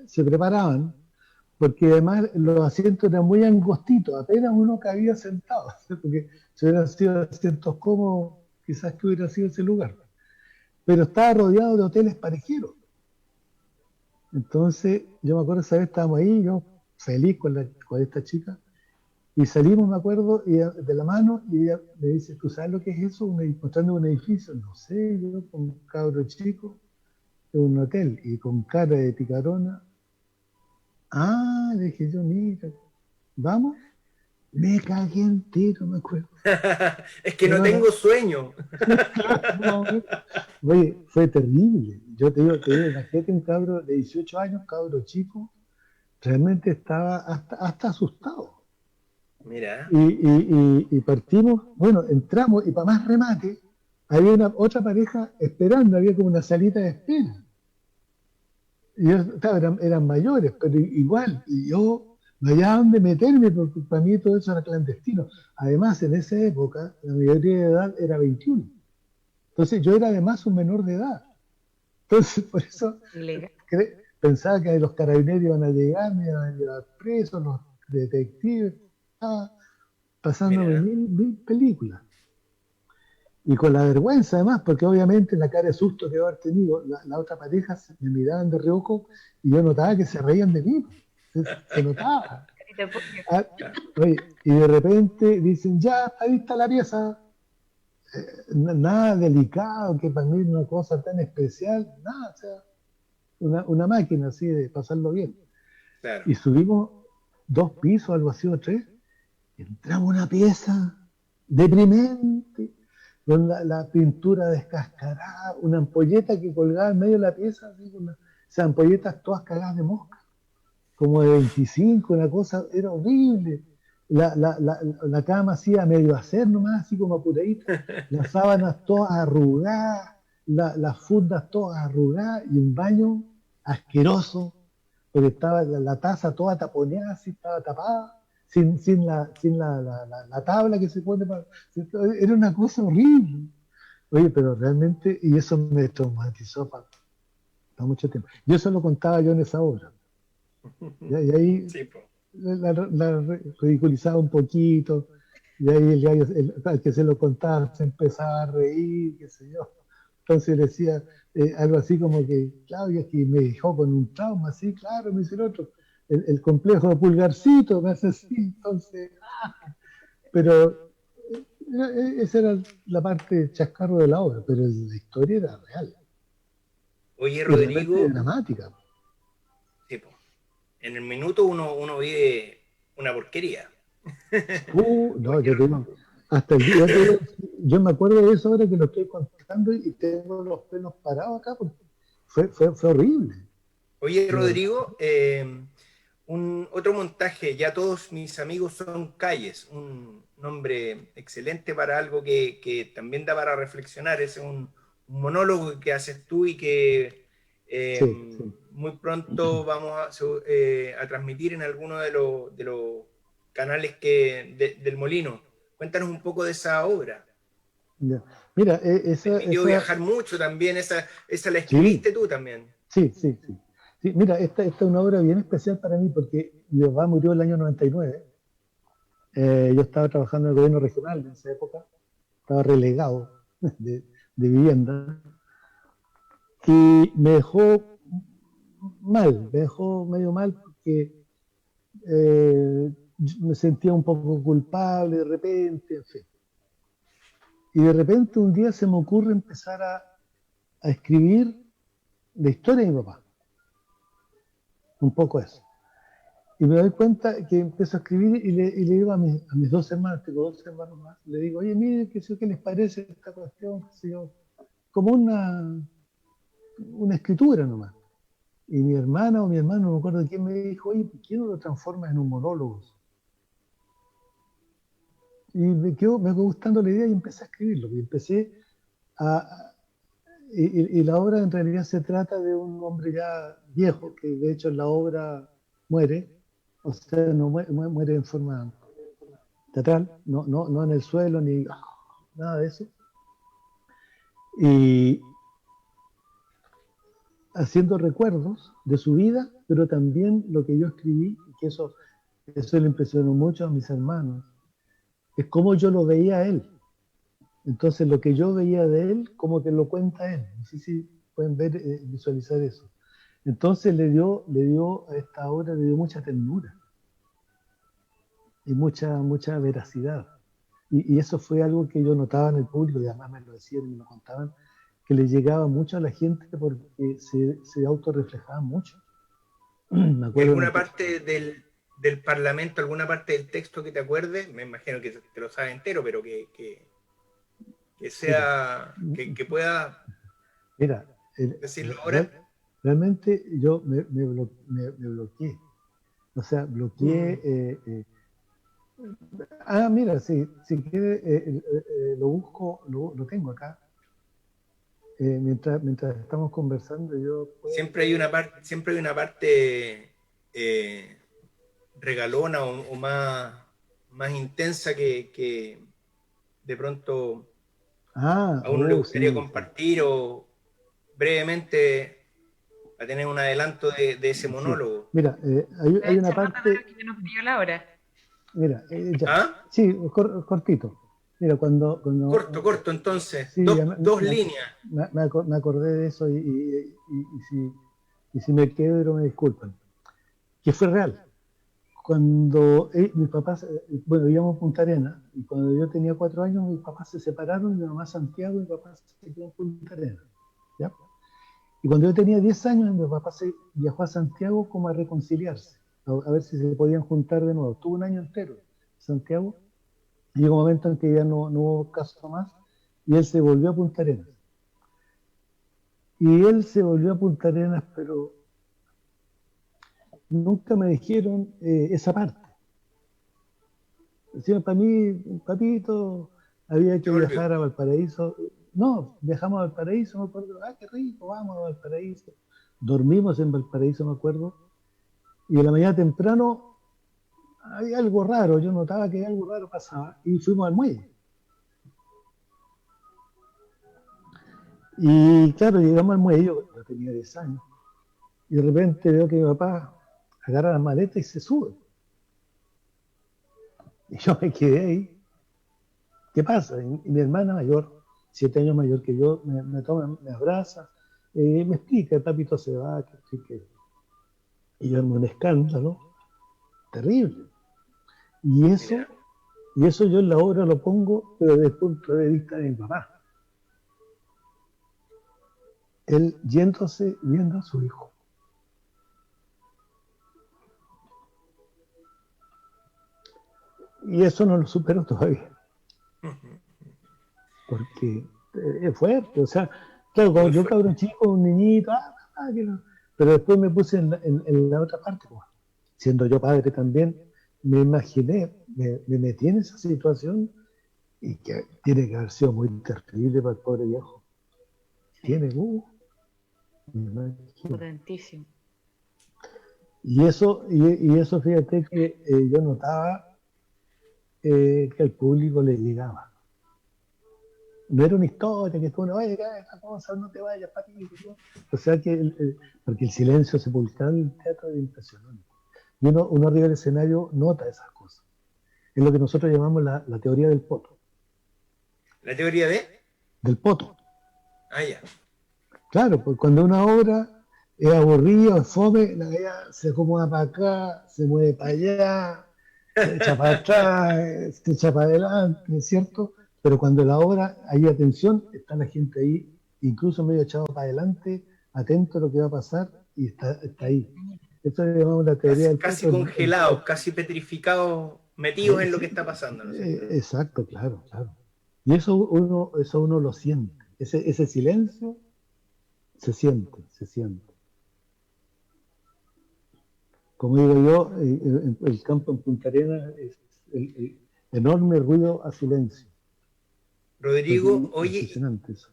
se preparaban, porque además los asientos eran muy angostitos, apenas uno cabía sentado, porque si hubieran sido asientos cómodos, quizás que hubiera sido ese lugar. Pero estaba rodeado de hoteles parejeros. Entonces, yo me acuerdo esa vez estábamos ahí, yo feliz con esta chica, y salimos, me acuerdo, de la mano, y ella me dice, ¿tú sabes lo que es eso? Mostrando un edificio. No sé, yo con un cabro chico, de un hotel, y con cara de picarona. Ah, le dije yo, mira, vamos. Me cagué entero, me acuerdo. Es que no No, no, tengo sueño. no, oye, fue terrible. Yo te digo, imagínate un cabro de 18 años, cabro chico, realmente estaba hasta asustado. Mira, Y partimos, bueno, entramos y para más remate, había otra pareja esperando, había como una salita de espera. Y yo, claro, eran mayores, pero igual, y yo no había dónde meterme porque para mí todo eso era clandestino. Además, en esa época, la mayoría de edad era 21. Entonces yo era además un menor de edad. Entonces, por eso Ilegal. pensaba que los carabineros iban a llegar, me iban a llevar presos, los detectives. Estaba pasándome mira. mil películas. Y con la vergüenza además, porque obviamente la cara de susto que iba a haber tenido, la otra pareja me miraban de reojo y yo notaba que se reían de mí. Se notaba. Ah, oye, y de repente dicen, ya, ahí está la pieza. Nada delicado, que para mí es una cosa tan especial, nada, o sea, una máquina así de pasarlo bien. Claro. Y subimos 2 pisos, algo así, o 3, y entramos a una pieza deprimente, con la pintura descascarada, una ampolleta que colgaba en medio de la pieza, así, esas ampolletas todas cagadas de mosca, como de 25, una cosa, era horrible. La cama así a medio hacer nomás, así como apuradita, las sábanas todas arrugadas, las fundas todas arrugadas y un baño asqueroso, porque estaba la taza toda taponeada, así estaba tapada, sin la tabla que se pone para... Era una cosa horrible. Oye, pero realmente, y eso me traumatizó para mucho tiempo. Yo eso lo contaba yo en esa obra. ¿Ya? Y ahí Sí, po. ridiculizaba un poquito, y ahí el gallo, al que se lo contaba, se empezaba a reír, qué sé yo. Entonces decía algo así como que, Claudia, es que me dejó con un trauma, sí, claro, me dice el otro. El complejo de pulgarcito, me hace así, entonces, pero esa era la parte chascarro de la obra, pero la historia era real Oye, y realmente Rodrigo, dramática. sí, po. En el minuto uno vive una porquería. No, Porque yo te digo, hasta el día, yo me acuerdo de eso ahora que lo estoy contando y tengo los pelos parados acá porque fue horrible, Oye, de verdad. Rodrigo, otro montaje, ya todos mis amigos son calles, un nombre excelente para algo que también da para reflexionar, es un monólogo que haces tú y que Sí, sí. muy pronto vamos a transmitir en alguno de los canales del Molino. Cuéntanos un poco de esa obra. Ya. Mira, Permitió viajar mucho también, esa la sí, escribiste tú también. sí, sí, sí. Sí, mira, esta es una obra bien especial para mí porque mi papá murió el año 99. Yo estaba trabajando en el gobierno regional en esa época, estaba relegado de vivienda y me dejó mal, me dejó medio mal porque me sentía un poco culpable de repente, en fin. Y de repente un día se me ocurre empezar a escribir la historia de mi papá, un poco eso. Y me doy cuenta que empiezo a escribir y le digo a mis dos hermanos, tengo dos hermanos más, le digo, oye, mire, ¿qué les parece esta cuestión? ¿Qué sé yo? Como una escritura nomás. Y mi hermana o mi hermano, no me acuerdo de quién, me dijo, oye, ¿por qué no lo transformas en un monólogo? Y me quedó gustando la idea y empecé a escribirlo. Y empecé a, y la obra en realidad se trata de un hombre ya viejo, que de hecho en la obra muere, o sea, no muere en forma teatral, no en el suelo ni nada de eso, y haciendo recuerdos de su vida, pero también lo que yo escribí, que eso le impresionó mucho a mis hermanos, es cómo yo lo veía a él. Entonces lo que yo veía de él, como que lo cuenta él. No sé si pueden ver, visualizar eso. Entonces le dio a esta obra, le dio mucha ternura y mucha veracidad. Y eso fue algo que yo notaba en el público, y además me lo decían y me lo contaban, que le llegaba mucho a la gente porque se autorreflejaban mucho. Me ¿Y acuerdo en el alguna parte del Parlamento, alguna parte del texto que te acuerdes? Me imagino que te lo sabes entero, pero que mira, sea, que pueda mira, decirlo ahora. realmente yo me bloqueé. O sea, bloqueé. Mm. Mira, sí, si quiere, lo busco, lo tengo acá. Mientras estamos conversando, yo puedo. Siempre hay una parte regalona o más intensa que de pronto a uno le gustaría Sí, sí, compartir o brevemente a tener un adelanto de ese sí. monólogo. Mira, hay una Echa nota de parte, lo que nos pidió Laura. mira, ya, ¿Ah? sí, cortito. Mira, cuando Corto, entonces, sí, ya dos líneas. me acordé de eso y si me quedo, me disculpan. Que fue real. Cuando mis papás, bueno, íbamos a Punta Arenas, y cuando yo tenía 4 años, mis papás se separaron, mi mamá a Santiago y mi papá se quedó en Punta Arenas. ¿Ya? Y cuando yo tenía 10 años, mi papá se viajó a Santiago como a reconciliarse, a ver si se podían juntar de nuevo. Estuvo un año entero en Santiago, y llegó un momento en que ya no hubo caso más, y él se volvió a Punta Arenas. Y él se volvió a Punta Arenas, pero nunca me dijeron esa parte. Decían, para mí, papito, había Se que volvió. viajar a Valparaíso. No, viajamos a Valparaíso, me acuerdo, qué rico, vamos a Valparaíso. Dormimos en Valparaíso, me acuerdo, y en la mañana temprano había algo raro, yo notaba que algo raro pasaba, y fuimos al muelle. Y claro, llegamos al muelle, yo tenía 10 años, y de repente veo que mi papá agarra la maleta y se sube. Y yo me quedé ahí. ¿Qué pasa? Y mi hermana mayor, 7 años mayor que yo, me toma, me abraza, me explica, el papito se va, que. Y yo en un escándalo terrible. Y eso, Mira, y eso yo en la obra lo pongo, pero desde el punto de vista de mi papá. Él yéndose, viendo a su hijo. Y eso no lo supero todavía, porque es fuerte. O sea, claro, cuando muy yo fuerte. cabrón chico, un niñito, pero después me puse en la otra parte, pues, siendo yo padre también, me imaginé, me metí en esa situación y que tiene que haber sido muy terrible para el pobre viejo. Sí, Tiene, me imagino. potentísimo. Y eso fíjate que yo notaba que al público le llegaba. No era una historia que tú, oye, esta cosa, no te vayas, patito. ¿No? O sea que, porque el silencio sepulcral del teatro es impresionante. Y uno arriba del escenario nota esas cosas. Es lo que nosotros llamamos la teoría del poto. La teoría de... Del poto. Ah, ya. Claro, pues cuando una obra es aburrida, es fome, la galla se acomoda para acá, se mueve para allá, se echa para atrás, se echa para adelante, ¿cierto? Pero cuando la obra hay atención, está la gente ahí, incluso medio echado para adelante, atento a lo que va a pasar y está ahí. Esto le llamamos la teoría Casi, del casi poto. congelados, casi petrificados, metidos en lo que Sí, está pasando, ¿no es cierto? exacto, claro, claro. Y eso uno lo siente. Ese silencio se siente, se siente. Como digo yo, el campo en Punta Arenas es el enorme ruido a silencio. Porque Rodrigo, es oye, impresionante eso.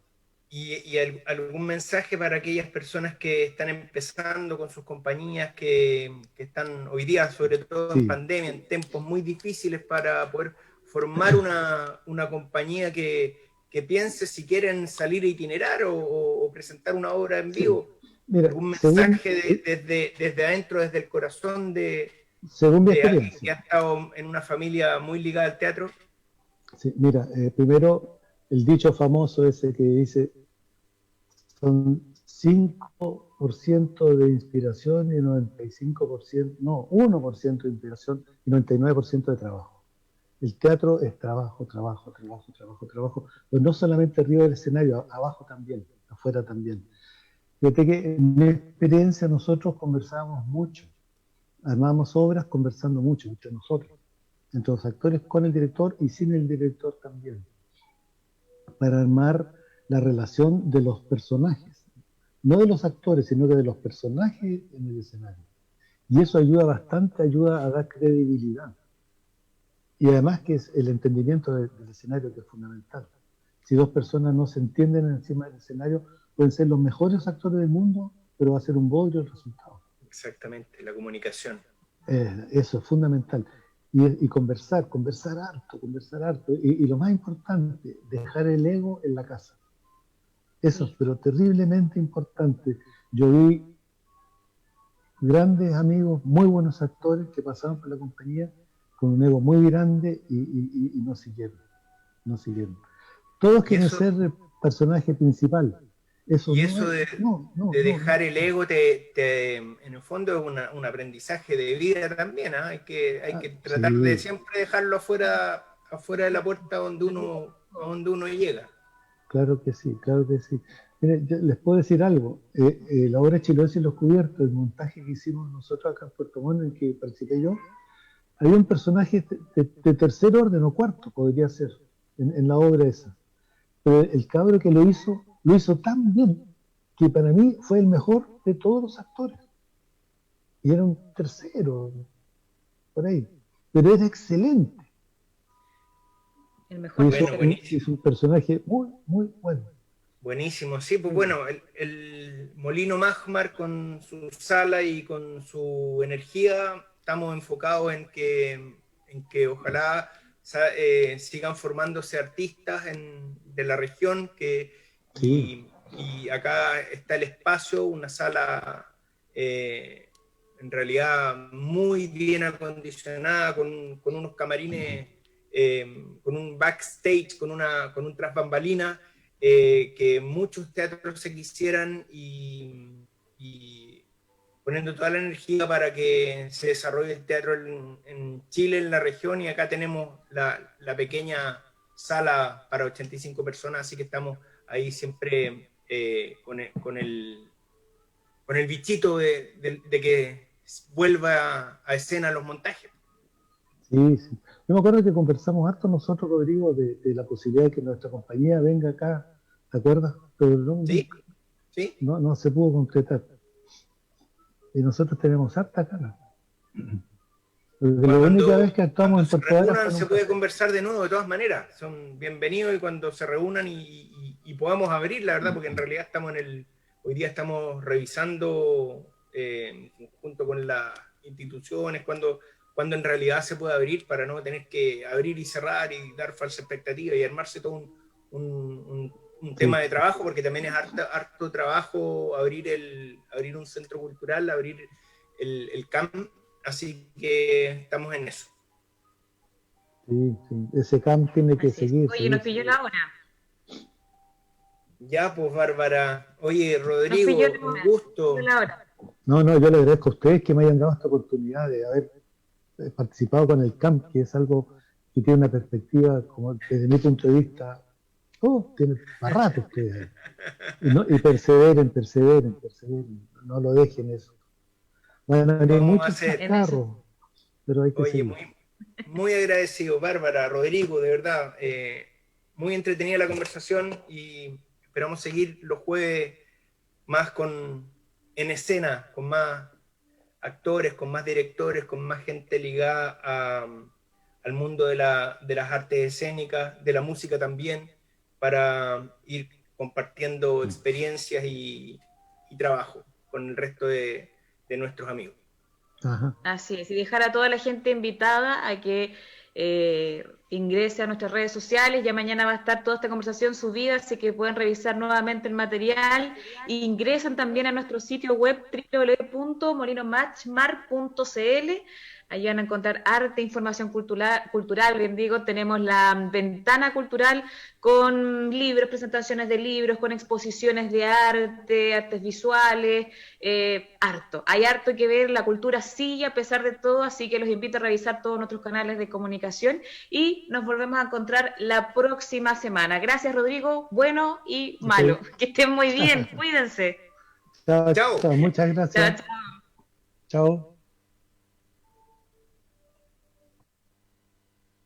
algún mensaje para aquellas personas que están empezando con sus compañías, que están hoy día, sobre todo en Sí, pandemia, en tiempos muy difíciles para poder formar una compañía que piense si quieren salir a itinerar o presentar una obra en sí. vivo? Mira, ¿Algún mensaje desde adentro, desde el corazón según mi de alguien que experiencia, ha estado en una familia muy ligada al teatro? sí, mira, primero el dicho famoso ese que dice son 5% de inspiración y 95%, no, 1% de inspiración y 99% de trabajo. El teatro es trabajo, trabajo, trabajo, trabajo, trabajo, pero no solamente arriba del escenario, abajo también, afuera también. Fíjate que en mi experiencia nosotros conversábamos mucho, armábamos obras conversando mucho entre nosotros, entre los actores con el director y sin el director también, para armar la relación de los personajes, no de los actores, sino que de los personajes en el escenario. Y eso ayuda bastante, ayuda a dar credibilidad. Y además que es el entendimiento del escenario que es fundamental. Si dos personas no se entienden encima del escenario, pueden ser los mejores actores del mundo, pero va a ser un bodrio el resultado. Exactamente, la comunicación. Eso es fundamental. Y conversar harto, conversar harto. Y lo más importante, dejar el ego en la casa. Eso es, Sí, pero terriblemente importante. Yo vi grandes amigos, muy buenos actores que pasaron por la compañía con un ego muy grande y no siguieron, no siguieron. Todos Y quieren eso, ser el personaje principal. Eso y no eso es, no, no, de no, dejar no. el ego, en el fondo es un aprendizaje de vida también, ¿ah? Hay Ah, que tratar de sí, siempre dejarlo afuera de la puerta donde uno llega. claro que sí, claro que sí. Mire, les puedo decir algo. La obra Chiloé y los Cubiertos, el montaje que hicimos nosotros acá en Puerto Montt, en el que participé yo, había un personaje de tercer orden o cuarto, podría ser, en la obra esa. Pero el cabro que lo hizo tan bien que para mí fue el mejor de todos los actores. Y era un tercero, por ahí. Pero era excelente. el mejor Bueno, tercero. Hizo buenísimo. un personaje muy, muy bueno. Buenísimo, sí, pues Muy bueno. bueno, el Molino Magmar con su sala y con su energía, estamos enfocados en que ojalá sigan formándose artistas de la región Sí, y acá está el espacio, una sala en realidad muy bien acondicionada, con unos camarines, con un backstage, con un tras bambalina, que muchos teatros se quisieran y poniendo toda la energía para que se desarrolle el teatro en Chile, en la región, y acá tenemos la pequeña sala para 85 personas, así que estamos ahí siempre con el bichito de que vuelva a escena los montajes. Sí, sí. Yo me acuerdo que conversamos harto nosotros, Rodrigo, de la posibilidad de que nuestra compañía venga acá, ¿te acuerdas? Pero Sí, sí. no se pudo concretar. Y nosotros tenemos harta cara. Porque la única vez que actuamos en Puerto Varas reúnan, se puede conversar de nuevo, de todas maneras. Son bienvenidos y cuando se reúnan y podamos abrir, la verdad, porque en realidad hoy día estamos revisando junto con las instituciones cuando en realidad se puede abrir, para no tener que abrir y cerrar y dar falsa expectativa y armarse todo un tema de trabajo, porque también es harto trabajo abrir un centro cultural, abrir el CAMP, así que estamos en eso. Sí, sí. Ese CAMP tiene que seguir. Oye, nos pilló la hora. Ya, pues, Bárbara. Oye, Rodrigo, un gusto. No, yo le agradezco a ustedes que me hayan dado esta oportunidad de haber participado con el CAMP, que es algo que tiene una perspectiva, como desde mi punto de vista, tiene para rato ustedes. Y perseveren, no lo dejen eso. Van a venir muchos carros, pero hay que seguir. Muy agradecido, Bárbara, Rodrigo, de verdad. Muy entretenida la conversación y esperamos seguir los jueves más en escena, con más actores, con más directores, con más gente ligada al mundo de las artes escénicas, de la música también, para ir compartiendo experiencias y trabajo con el resto de nuestros amigos. Ajá. Así es, y dejar a toda la gente invitada a que ingrese a nuestras redes sociales. Ya mañana va a estar toda esta conversación subida, así que pueden revisar nuevamente el material. E ingresan también a nuestro sitio web www.molinomatchmar.cl. Allí van a encontrar arte, información cultural, bien digo, tenemos la ventana cultural con libros, presentaciones de libros, con exposiciones de arte, artes visuales, hay harto que ver, la cultura sigue a pesar de todo, así que los invito a revisar todos nuestros canales de comunicación y nos volvemos a encontrar la próxima semana. Gracias, Rodrigo, bueno y malo. Okay. Que estén muy bien, cuídense. Chao, muchas gracias. Chao. Chao.